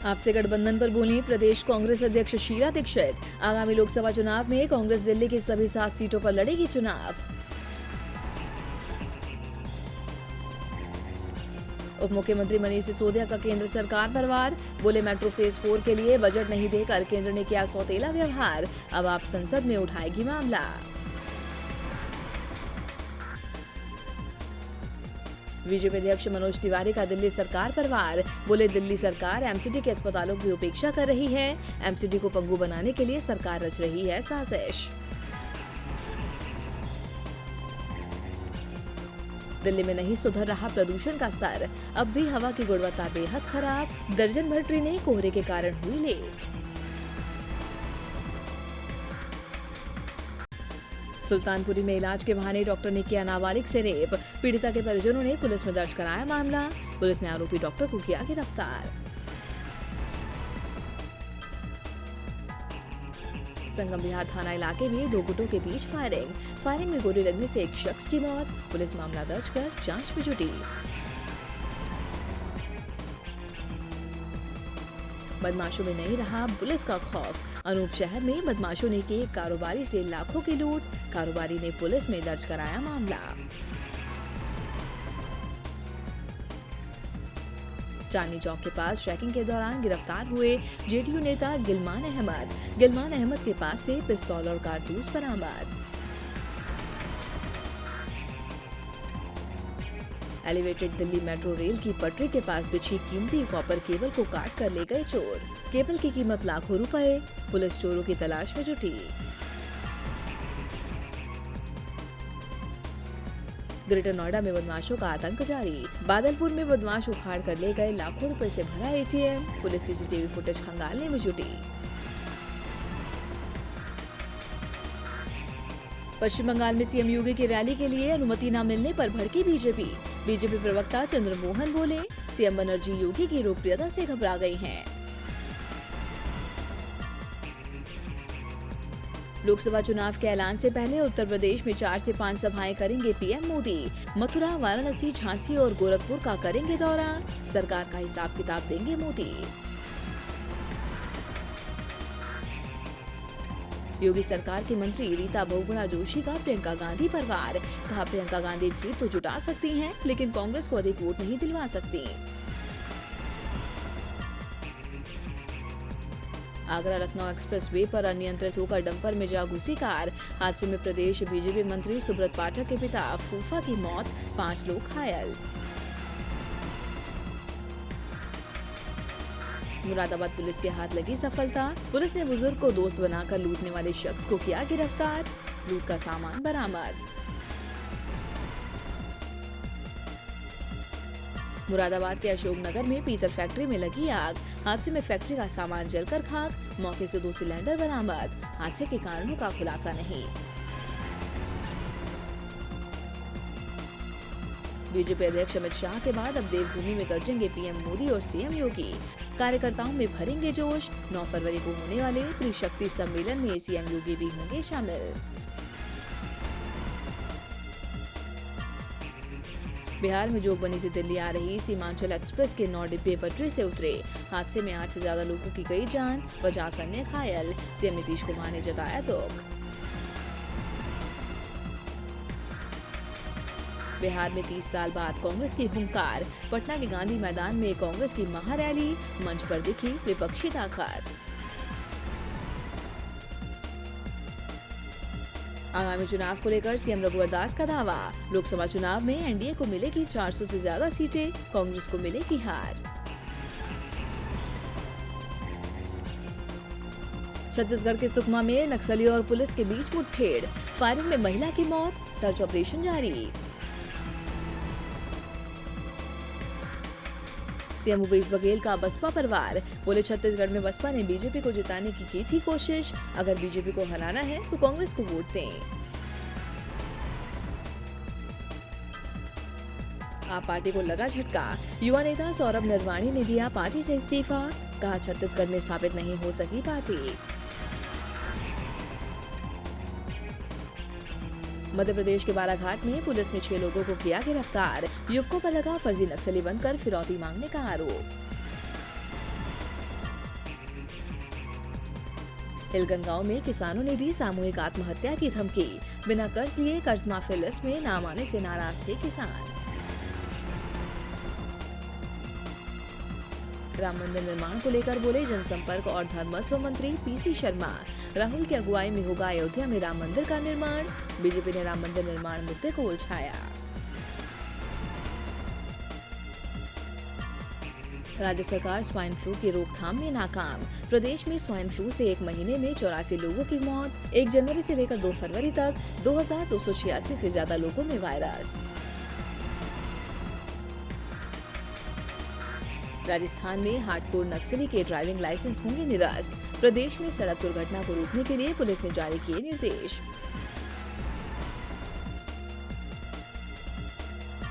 आपसे गठबंधन पर बोली प्रदेश कांग्रेस अध्यक्ष शीला दीक्षित। आगामी लोकसभा चुनाव में कांग्रेस दिल्ली की सभी 7 सीटों पर लड़ेगी चुनाव। उप मुख्यमंत्री मनीष सिसोदिया का केंद्र सरकार पर वार। बोले मेट्रो फेज 4 के लिए बजट नहीं देकर केंद्र ने किया सौतेला व्यवहार। अब आप संसद में उठाएगी मामला। बीजेपी अध्यक्ष मनोज तिवारी का दिल्ली सरकार पर वार। बोले दिल्ली सरकार एमसीडी के अस्पतालों की उपेक्षा कर रही है। एमसीडी को पंगु बनाने के लिए सरकार रच रही है साजिश। दिल्ली में नहीं सुधर रहा प्रदूषण का स्तर। अब भी हवा की गुणवत्ता बेहद खराब। दर्जन भर ट्रेनें कोहरे के कारण हुई लेट। सुल्तानपुरी में इलाज के बहाने डॉक्टर ने किया नाबालिग से रेप। पीड़िता के परिजनों ने पुलिस में दर्ज कराया मामला। पुलिस ने आरोपी डॉक्टर को किया गिरफ्तार। संगम विहार थाना इलाके में 2 गुटों के बीच फायरिंग में गोली लगने से एक शख्स की मौत। पुलिस मामला दर्ज कर जांच में जुटी। बदमाशों में नहीं रहा पुलिस का खौफ। अनूप शहर में बदमाशों ने की कारोबारी से लाखों की लूट। कारोबारी ने पुलिस में दर्ज कराया मामला। चांदनी चौक के पास चेकिंग के दौरान गिरफ्तार हुए जेडीयू नेता गिलमान अहमद के पास से पिस्तौल और कारतूस बरामद। एलिवेटेड दिल्ली मेट्रो रेल की पटरी के पास बिछी कीमती कॉपर केबल को काट कर ले गए चोर। केबल की कीमत लाखों रुपए। पुलिस चोरों की तलाश में जुटी। ग्रेटर नोएडा में बदमाशों का आतंक जारी। बादलपुर में बदमाश उखाड़ कर ले गए लाखों रुपए से भरा एटीएम। पुलिस सीसीटीवी फुटेज खंगालने में जुटी। पश्चिम बंगाल में सीएम योगी की रैली के लिए अनुमति न मिलने पर भड़की बीजेपी प्रवक्ता चंद्रमोहन बोले सीएम बनर्जी योगी की लोकप्रियता से घबरा गई हैं। लोकसभा चुनाव के ऐलान से पहले उत्तर प्रदेश में 4 से 5 सभाएं करेंगे पीएम मोदी। मथुरा, वाराणसी, झांसी और गोरखपुर का करेंगे दौरा। सरकार का हिसाब किताब देंगे मोदी। योगी सरकार की मंत्री रीता बहुगुणा जोशी का प्रियंका गांधी पर वार। कहा प्रियंका गांधी भीड़ तो जुटा सकती हैं, लेकिन कांग्रेस को अधिक वोट नहीं दिलवा सकती। आगरा लखनऊ एक्सप्रेसवे पर अनियंत्रित होकर डंपर में जा घुसी कार। हादसे में प्रदेश बीजेपी मंत्री सुब्रत पाठक के पिता फूफा की मौत, 5 लोग घायल। मुरादाबाद पुलिस के हाथ लगी सफलता। पुलिस ने बुजुर्ग को दोस्त बनाकर लूटने वाले शख्स को किया गिरफ्तार। लूट का सामान बरामद। मुरादाबाद के अशोकनगर में पीतल फैक्ट्री में लगी आग। हादसे में फैक्ट्री का सामान जलकर खाक। मौके से 2 सिलेंडर बरामद। हादसे के कारणों का खुलासा नहीं। बीजेपी अध्यक्ष अमित शाह के बाद अब देवभूमि में गरजेंगे पीएम मोदी और सीएम योगी। कार्यकर्ताओं में भरेंगे जोश। 9 फरवरी को होने वाले त्रिशक्ति सम्मेलन में सीएम योगी भी होंगे शामिल। बिहार में जोगबनी से दिल्ली आ रही सीमांचल एक्सप्रेस के 9 डिब्बे पटरी से उतरे। हादसे में 8 से ज्यादा लोगों की गई जान, 50 अन्य घायल। सीएम नीतीश कुमार ने जताया दुख। बिहार में 30 साल बाद कांग्रेस की हुंकार। पटना के गांधी मैदान में कांग्रेस की महारैली। मंच पर दिखी विपक्षी ताकत। आगामी चुनाव को लेकर सीएम रघुवर दास का दावा। लोकसभा चुनाव में एनडीए को मिलेगी 400 से ज्यादा सीटें, कांग्रेस को मिलेगी हार। छत्तीसगढ़ के सुकमा में नक्सली और पुलिस के बीच मुठभेड़। फायरिंग में महिला की मौत। सर्च ऑपरेशन जारी। सीएम भूपेश बघेल का बसपा पर वार। बोले छत्तीसगढ़ में बसपा ने बीजेपी को जिताने की थी कोशिश। अगर बीजेपी को हराना है तो कांग्रेस को वोट दें। आप पार्टी को लगा झटका। युवा नेता सौरभ नरवाणी ने दिया पार्टी से इस्तीफा। कहा छत्तीसगढ़ में स्थापित नहीं हो सकी पार्टी। मध्य प्रदेश के बालाघाट में पुलिस ने 6 लोगों को किया गिरफ्तार। युवकों पर लगा फर्जी नक्सली बनकर फिरौती मांगने का आरोप। हिलगन गांव में किसानों ने दी सामूहिक आत्महत्या की धमकी। बिना कर्ज लिए कर्ज माफी लिस्ट में नाम आने से नाराज थे किसान। राम मंदिर निर्माण को लेकर बोले जनसंपर्क और धर्मस्व मंत्री पीसी शर्मा। राहुल की अगुवाई में होगा अयोध्या में राम मंदिर का निर्माण। बीजेपी ने राम मंदिर निर्माण मुद्दे को उलझाया। राज्य सरकार स्वाइन फ्लू की रोकथाम में नाकाम। प्रदेश में स्वाइन फ्लू से एक महीने में 84 लोगों की मौत। 1 जनवरी से लेकर 2 फरवरी तक 2286 से ज्यादा लोगों में वायरस। राजस्थान में हार्डकोर नक्सली के ड्राइविंग लाइसेंस होंगे निरस्त। प्रदेश में सड़क दुर्घटना को रोकने के लिए पुलिस ने जारी किए निर्देश।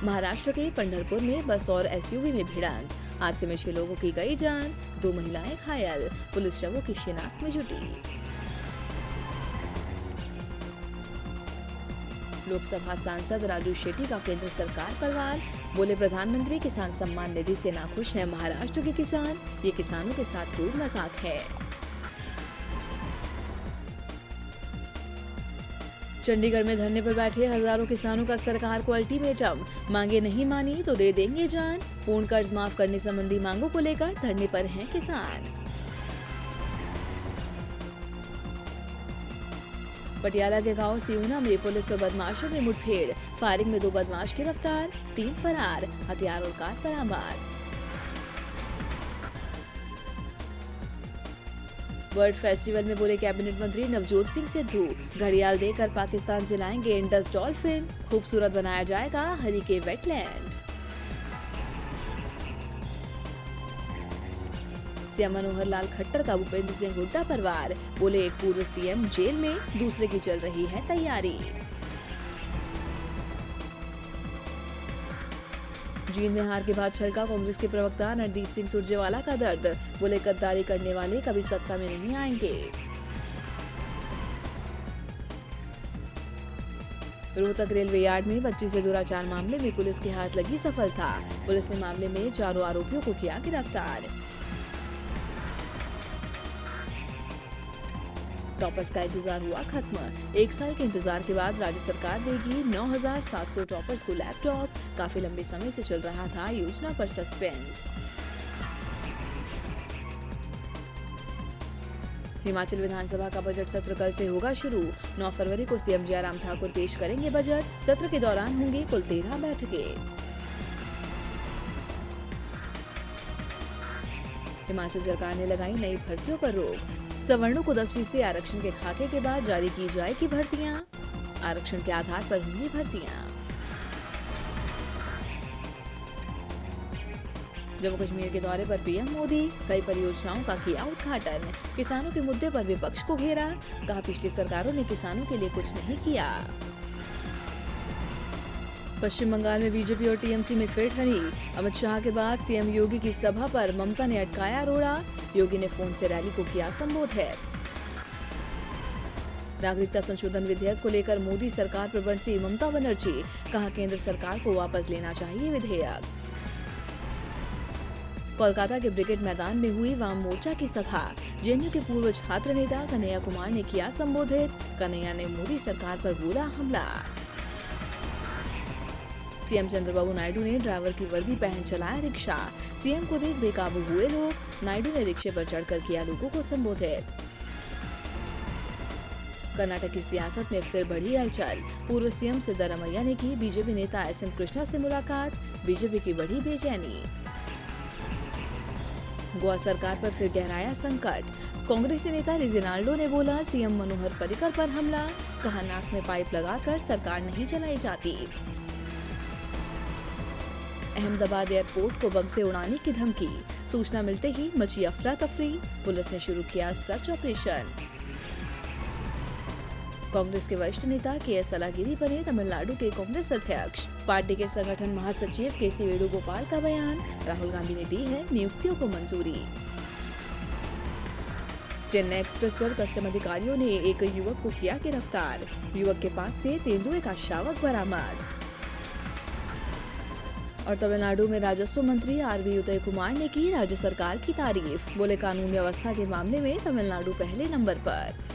महाराष्ट्र के पंढरपुर में बस और एसयूवी में भिड़ंत। हादसे में 6 लोगों की गई जान, 2 महिलाएं घायल। पुलिस शवों की शिनाख्त में जुटी। लोकसभा सांसद राजू शेट्टी का केंद्र सरकार पर वार। बोले प्रधानमंत्री किसान सम्मान निधि से नाखुश हैं महाराष्ट्र के किसान। ये किसानों के साथ क्रूर मजाक है। चंडीगढ़ में धरने पर बैठे हजारों किसानों का सरकार को अल्टीमेटम। मांगे नहीं मानी तो दे देंगे जान। पूर्ण कर्ज माफ करने संबंधी मांगों को लेकर धरने पर हैं किसान। पटियाला के गांव सियूना में पुलिस और बदमाशों में मुठभेड़। फायरिंग में 2 बदमाश गिरफ्तार, 3 फरार। हथियार और कार बरामद। वर्ल्ड फेस्टिवल में बोले कैबिनेट मंत्री नवजोत सिंह सिद्धू। घड़ियाल देकर पाकिस्तान से लाएंगे इंडस डॉल्फिन। खूबसूरत बनाया जाएगा हरिके वेटलैंड। सीएम मनोहर लाल खट्टर का भूपेंद्र सिंह हुड्डा पर वार। बोले एक पूर्व सीएम जेल में, दूसरे की चल रही है तैयारी। जींद में हार के बाद छलका कांग्रेस के प्रवक्ता रणदीप सिंह सुरजेवाला का दर्द। बोले गद्दारी करने वाले कभी सत्ता में नहीं आएंगे। रोहतक रेलवे यार्ड में बच्ची से दुराचार मामले में पुलिस के हाथ लगी सफलता। पुलिस ने मामले में 4 आरोपियों को किया गिरफ्तार। टॉपर्स का इंतजार हुआ खत्म। 1 साल के इंतजार के बाद राज्य सरकार देगी 9700 टॉपर्स को लैपटॉप। काफी लंबे समय से चल रहा था योजना पर सस्पेंस। हिमाचल विधानसभा का बजट सत्र कल से होगा शुरू। 9 फरवरी को सीएम जयराम ठाकुर पेश करेंगे बजट। सत्र के दौरान होंगी कुल 13 बैठकें। हिमाचल सरकार ने लगाई नई भर्तियों पर रोक। सवर्णों को 10% आरक्षण के खाके के बाद जारी की जाएगी भर्तियां। आरक्षण के आधार पर होंगी भर्तियां। जम्मू कश्मीर के दौरे पर पीएम मोदी। कई परियोजनाओं का किया उद्घाटन। किसानों के मुद्दे पर विपक्ष को घेरा। कहा पिछली सरकारों ने किसानों के लिए कुछ नहीं किया। पश्चिम बंगाल में बीजेपी और टीएमसी में फिर ठनी। अमित शाह के बाद सीएम योगी की सभा पर ममता ने अटकाया रोड़ा। योगी ने फोन से रैली को किया संबोधित। नागरिकता संशोधन विधेयक को लेकर मोदी सरकार पर बरसी ममता बनर्जी। कहा केंद्र सरकार को वापस लेना चाहिए विधेयक। कोलकाता के ब्रिगेड मैदान में हुई वाम मोर्चा की सभा। जेएनयू के पूर्व छात्र नेता कन्हैया कुमार ने किया संबोधित। कन्हैया ने मोदी सरकार पर बोला हमला। सीएम चंद्रबाबू नायडू ने ड्राइवर की वर्दी पहन चलाया रिक्शा। सीएम को देख बेकाबू हुए लोग। नायडू ने रिक्शे पर चढ़कर किया लोगों को संबोधित। कर्नाटक की सियासत में फिर बढ़ी हलचल। पूर्व सीएम सिद्धरामैया ने की बीजेपी नेता एसएम कृष्णा से मुलाकात। बीजेपी की बढ़ी बेचैनी। गोवा सरकार पर फिर गहराया संकट। कांग्रेसी नेता रिजिनाल्डो ने बोला सीएम मनोहर पर्रिकर पर हमला। कहा नाक में पाइप लगाकर सरकार नहीं चलाई जाती। अहमदाबाद एयरपोर्ट को बम से उड़ाने की धमकी। सूचना मिलते ही मची अफरा तफरी। पुलिस ने शुरू किया सर्च ऑपरेशन। कांग्रेस के वरिष्ठ नेता केएस अलागिरी बने तमिलनाडु के कांग्रेस अध्यक्ष। पार्टी के संगठन महासचिव केसी वेणुगोपाल का बयान। राहुल गांधी ने दी है नियुक्तियों को मंजूरी। चेन्नई एक्सप्रेस पर कस्टम अधिकारियों ने एक युवक को किया गिरफ्तार। युवक के पास से तेंदुए का शावक बरामद। और तमिलनाडु में राजस्व मंत्री आरवी उदय कुमार ने की राज्य सरकार की तारीफ। बोले, कानून व्यवस्था के मामले में तमिलनाडु पहले नंबर पर।